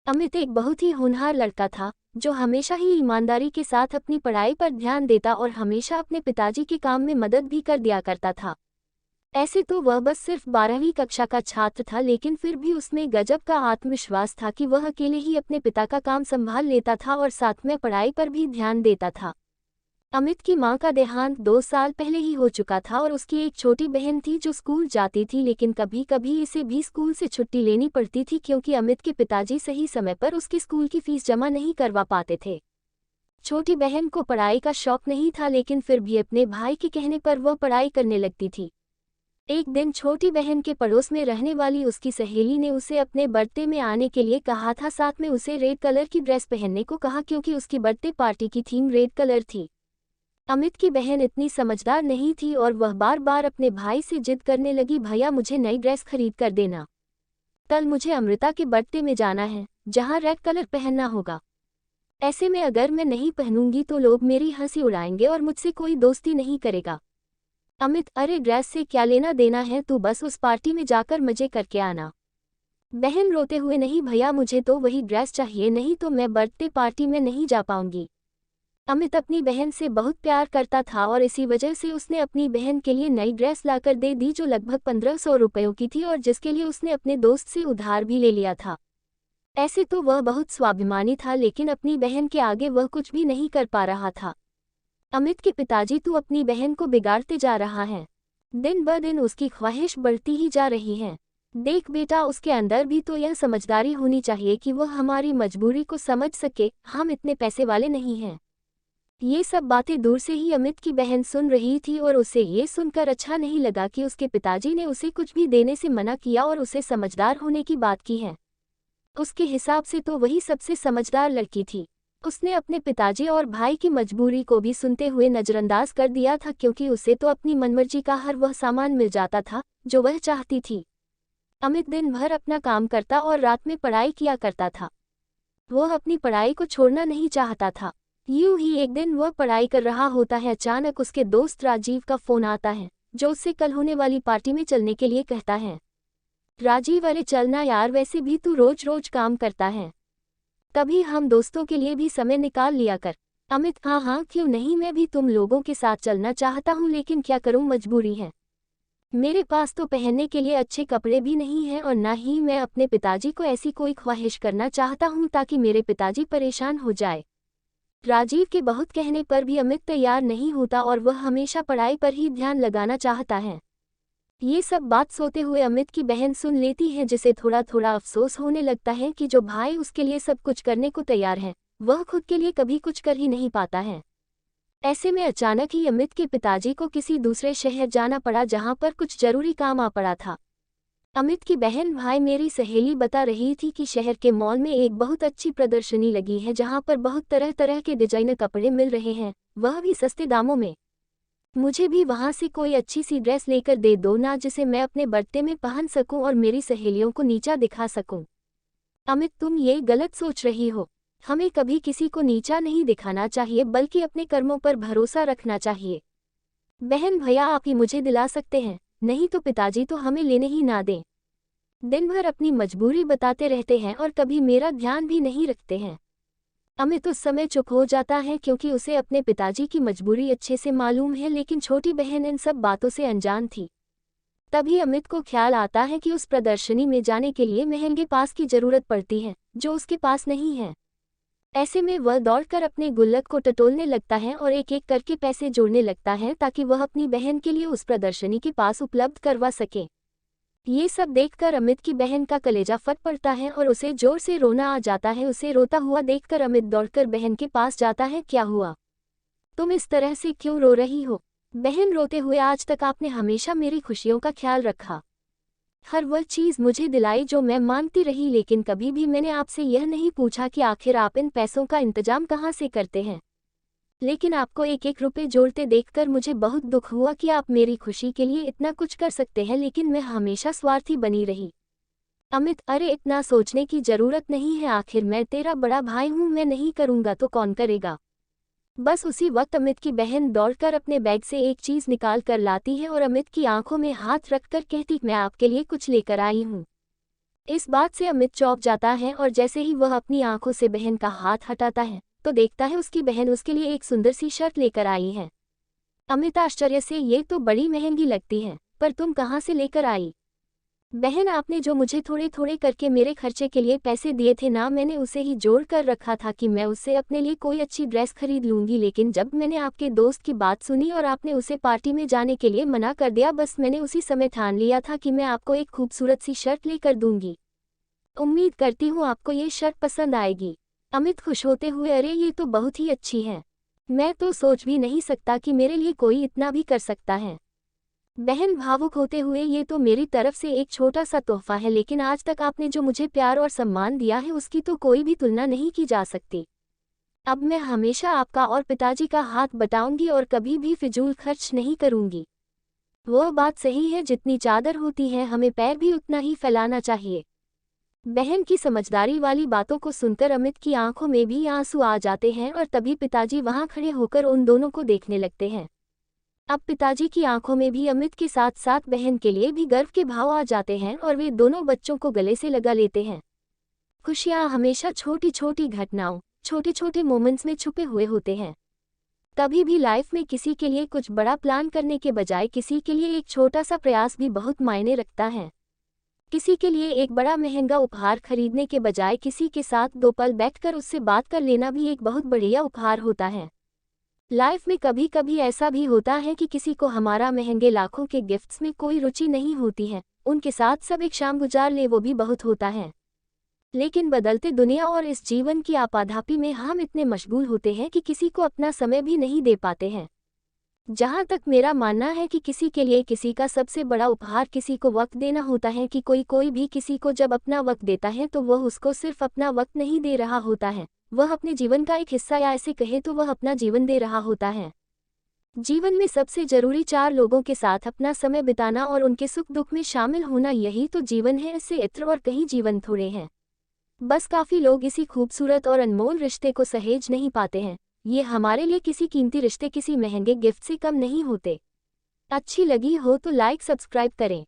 अमित एक बहुत ही होनहार लड़का था, जो हमेशा ही ईमानदारी के साथ अपनी पढ़ाई पर ध्यान देता और हमेशा अपने पिताजी के काम में मदद भी कर दिया करता था। ऐसे तो वह बस सिर्फ 12वीं कक्षा का छात्र था, लेकिन फिर भी उसमें गजब का आत्मविश्वास था कि वह अकेले ही अपने पिता का काम संभाल लेता था और साथ में पढ़ाई पर भी ध्यान देता था। अमित की मां का देहांत 2 साल पहले ही हो चुका था और उसकी एक छोटी बहन थी जो स्कूल जाती थी, लेकिन कभी कभी इसे भी स्कूल से छुट्टी लेनी पड़ती थी क्योंकि अमित के पिताजी सही समय पर उसकी स्कूल की फीस जमा नहीं करवा पाते थे। छोटी बहन को पढ़ाई का शौक नहीं था, लेकिन फिर भी अपने भाई के कहने पर वह पढ़ाई करने लगती थी। एक दिन छोटी बहन के पड़ोस में रहने वाली उसकी सहेली ने उसे अपने बर्थडे में आने के लिए कहा था। साथ में उसे रेड कलर की ड्रेस पहनने को कहा क्योंकि उसकी बर्थडे पार्टी की थीम रेड कलर थी। अमित की बहन इतनी समझदार नहीं थी और वह बार बार अपने भाई से जिद करने लगी, भैया मुझे नई ड्रेस खरीद कर देना। कल मुझे अमृता के बर्थडे में जाना है, जहां रेड कलर पहनना होगा। ऐसे में अगर मैं नहीं पहनूंगी तो लोग मेरी हंसी उड़ाएंगे और मुझसे कोई दोस्ती नहीं करेगा। अमित, अरे ड्रेस से क्या लेना देना है, तू बस उस पार्टी में जाकर मजे करके आना। बहन रोते हुए, नहीं भैया मुझे तो वही ड्रेस चाहिए, नहीं तो मैं बर्थडे पार्टी में नहीं जा पाऊंगी। अमित अपनी बहन से बहुत प्यार करता था और इसी वजह से उसने अपनी बहन के लिए नई ड्रेस लाकर दे दी, जो लगभग 1500 रुपयों की थी और जिसके लिए उसने अपने दोस्त से उधार भी ले लिया था। ऐसे तो वह बहुत स्वाभिमानी था, लेकिन अपनी बहन के आगे वह कुछ भी नहीं कर पा रहा था। अमित के पिताजी, तू अपनी बहन को बिगाड़ते जा रहा है। दिन ब दिन उसकी ख्वाहिश बढ़ती ही जा रही है। देख बेटा, उसके अंदर भी तो यह समझदारी होनी चाहिए कि वह हमारी मजबूरी को समझ सके। हम इतने पैसे वाले नहीं हैं। ये सब बातें दूर से ही अमित की बहन सुन रही थी और उसे ये सुनकर अच्छा नहीं लगा कि उसके पिताजी ने उसे कुछ भी देने से मना किया और उसे समझदार होने की बात की है। उसके हिसाब से तो वही सबसे समझदार लड़की थी। उसने अपने पिताजी और भाई की मजबूरी को भी सुनते हुए नजरअंदाज कर दिया था, क्योंकि उसे तो अपनी मनमर्जी का हर वह सामान मिल जाता था जो वह चाहती थी। अमित दिन भर अपना काम करता और रात में पढ़ाई किया करता था। वह अपनी पढ़ाई को छोड़ना नहीं चाहता था। यूं ही एक दिन वह पढ़ाई कर रहा होता है, अचानक उसके दोस्त राजीव का फोन आता है, जो उससे कल होने वाली पार्टी में चलने के लिए कहता है। राजीव, अरे चलना यार, वैसे भी तू रोज रोज काम करता है, कभी हम दोस्तों के लिए भी समय निकाल लिया कर। अमित, हाँ हाँ क्यों नहीं, मैं भी तुम लोगों के साथ चलना चाहता हूँ, लेकिन क्या करूँ, मजबूरी है। मेरे पास तो पहनने के लिए अच्छे कपड़े भी नहीं हैं और ना ही मैं अपने पिताजी को ऐसी कोई ख्वाहिश करना चाहता हूँ ताकि मेरे पिताजी परेशान हो जाए। राजीव के बहुत कहने पर भी अमित तैयार नहीं होता और वह हमेशा पढ़ाई पर ही ध्यान लगाना चाहता है। ये सब बात सोते हुए अमित की बहन सुन लेती है, जिसे थोड़ा थोड़ा अफसोस होने लगता है कि जो भाई उसके लिए सब कुछ करने को तैयार है, वह खुद के लिए कभी कुछ कर ही नहीं पाता है। ऐसे में अचानक ही अमित के पिताजी को किसी दूसरे शहर जाना पड़ा, जहां पर कुछ जरूरी काम आ पड़ा था। अमित की बहन, भाई, मेरी सहेली बता रही थी कि शहर के मॉल में एक बहुत अच्छी प्रदर्शनी लगी है, जहां पर बहुत तरह तरह के डिजाइनर कपड़े मिल रहे हैं, वह भी सस्ते दामों में। मुझे भी वहां से कोई अच्छी सी ड्रेस लेकर दे दो ना, जिसे मैं अपने बर्थडे में पहन सकूं और मेरी सहेलियों को नीचा दिखा सकूं। अमित, तुम ये गलत सोच रही हो। हमें कभी किसी को नीचा नहीं दिखाना चाहिए, बल्कि अपने कर्मों पर भरोसा रखना चाहिए। बहन, भैया आप ही मुझे दिला सकते हैं, नहीं तो पिताजी तो हमें लेने ही ना दें। दिन भर अपनी मजबूरी बताते रहते हैं और कभी मेरा ध्यान भी नहीं रखते हैं। अमित उस समय चुप हो जाता है, क्योंकि उसे अपने पिताजी की मजबूरी अच्छे से मालूम है, लेकिन छोटी बहन इन सब बातों से अनजान थी। तभी अमित को ख्याल आता है कि उस प्रदर्शनी में जाने के लिए महंगे पास की जरूरत पड़ती है, जो उसके पास नहीं है। ऐसे में वह दौड़कर अपने गुल्लक को टटोलने लगता है और एक एक करके पैसे जोड़ने लगता है, ताकि वह अपनी बहन के लिए उस प्रदर्शनी के पास उपलब्ध करवा सके। ये सब देखकर अमित की बहन का कलेजा फट पड़ता है और उसे जोर से रोना आ जाता है। उसे रोता हुआ देखकर अमित दौड़कर बहन के पास जाता है। क्या हुआ, तुम इस तरह से क्यों रो रही हो? बहन रोते हुए, आज तक आपने हमेशा मेरी खुशियों का ख्याल रखा, हर वह चीज़ मुझे दिलाई जो मैं मांगती रही, लेकिन कभी भी मैंने आपसे यह नहीं पूछा कि आखिर आप इन पैसों का इंतजाम कहाँ से करते हैं। लेकिन आपको एक एक रुपए जोड़ते देखकर मुझे बहुत दुख हुआ कि आप मेरी खुशी के लिए इतना कुछ कर सकते हैं, लेकिन मैं हमेशा स्वार्थी बनी रही। अमित, अरे इतना सोचने की जरूरत नहीं है, आखिर मैं तेरा बड़ा भाई हूँ, मैं नहीं करूँगा तो कौन करेगा। बस उसी वक्त अमित की बहन दौड़कर अपने बैग से एक चीज़ निकाल कर लाती है और अमित की आंखों में हाथ रखकर कहती, मैं आपके लिए कुछ लेकर आई हूँ। इस बात से अमित चौंक जाता है और जैसे ही वह अपनी आंखों से बहन का हाथ हटाता है तो देखता है उसकी बहन उसके लिए एक सुंदर सी शर्ट लेकर आई है। अमित आश्चर्य से, ये तो बड़ी महंगी लगती है, पर तुम कहाँ से लेकर आई? बहन, आपने जो मुझे थोड़े थोड़े करके मेरे खर्चे के लिए पैसे दिए थे ना, मैंने उसे ही जोड़ कर रखा था कि मैं उससे अपने लिए कोई अच्छी ड्रेस खरीद लूंगी, लेकिन जब मैंने आपके दोस्त की बात सुनी और आपने उसे पार्टी में जाने के लिए मना कर दिया, बस मैंने उसी समय ठान लिया था कि मैं आपको एक खूबसूरत सी शर्ट लेकर दूंगी। उम्मीद करती हूँ आपको ये शर्ट पसंद आएगी। अमित खुश होते हुए, अरे ये तो बहुत ही अच्छी है, मैं तो सोच भी नहीं सकता कि मेरे लिए कोई इतना भी कर सकता है। बहन भावुक होते हुए, ये तो मेरी तरफ से एक छोटा सा तोहफा है, लेकिन आज तक आपने जो मुझे प्यार और सम्मान दिया है उसकी तो कोई भी तुलना नहीं की जा सकती। अब मैं हमेशा आपका और पिताजी का हाथ बटाऊंगी और कभी भी फिजूल खर्च नहीं करूंगी। वो बात सही है, जितनी चादर होती है हमें पैर भी उतना ही फैलाना चाहिए। बहन की समझदारी वाली बातों को सुनकर अमित की आंखों में भी आंसू आ जाते हैं और तभी पिताजी वहां खड़े होकर उन दोनों को देखने लगते हैं। अब पिताजी की आंखों में भी अमित के साथ साथ बहन के लिए भी गर्व के भाव आ जाते हैं और वे दोनों बच्चों को गले से लगा लेते हैं। खुशियां हमेशा छोटी छोटी घटनाओं, छोटे छोटे मोमेंट्स में छुपे हुए होते हैं। कभी भी लाइफ में किसी के लिए कुछ बड़ा प्लान करने के बजाय किसी के लिए एक छोटा सा प्रयास भी बहुत मायने रखता है। किसी के लिए एक बड़ा महंगा उपहार खरीदने के बजाय किसी के साथ 2 पल बैठकर उससे बात कर लेना भी एक बहुत बढ़िया उपहार होता है। लाइफ में कभी कभी ऐसा भी होता है कि किसी को हमारा महंगे लाखों के गिफ्ट्स में कोई रुचि नहीं होती है, उनके साथ सब एक शाम गुजार ले, वो भी बहुत होता है। लेकिन बदलते दुनिया और इस जीवन की आपाधापी में हम इतने मशगूल होते हैं कि किसी को अपना समय भी नहीं दे पाते हैं। जहाँ तक मेरा मानना है कि किसी के लिए किसी का सबसे बड़ा उपहार किसी को वक्त देना होता है, कि कोई भी किसी को जब अपना वक्त देता है तो वह उसको सिर्फ अपना वक्त नहीं दे रहा होता है, वह अपने जीवन का एक हिस्सा, या ऐसे कहे तो वह अपना जीवन दे रहा होता है। जीवन में सबसे जरूरी 4 लोगों के साथ अपना समय बिताना और उनके सुख दुख में शामिल होना, यही तो जीवन है, इससे इत्र और कहीं जीवन थोड़े हैं। बस काफ़ी लोग इसी खूबसूरत और अनमोल रिश्ते को सहेज नहीं पाते हैं। ये हमारे लिए किसी कीमती रिश्ते किसी महंगे गिफ्ट से कम नहीं होते। अच्छी लगी हो तो लाइक सब्सक्राइब करें।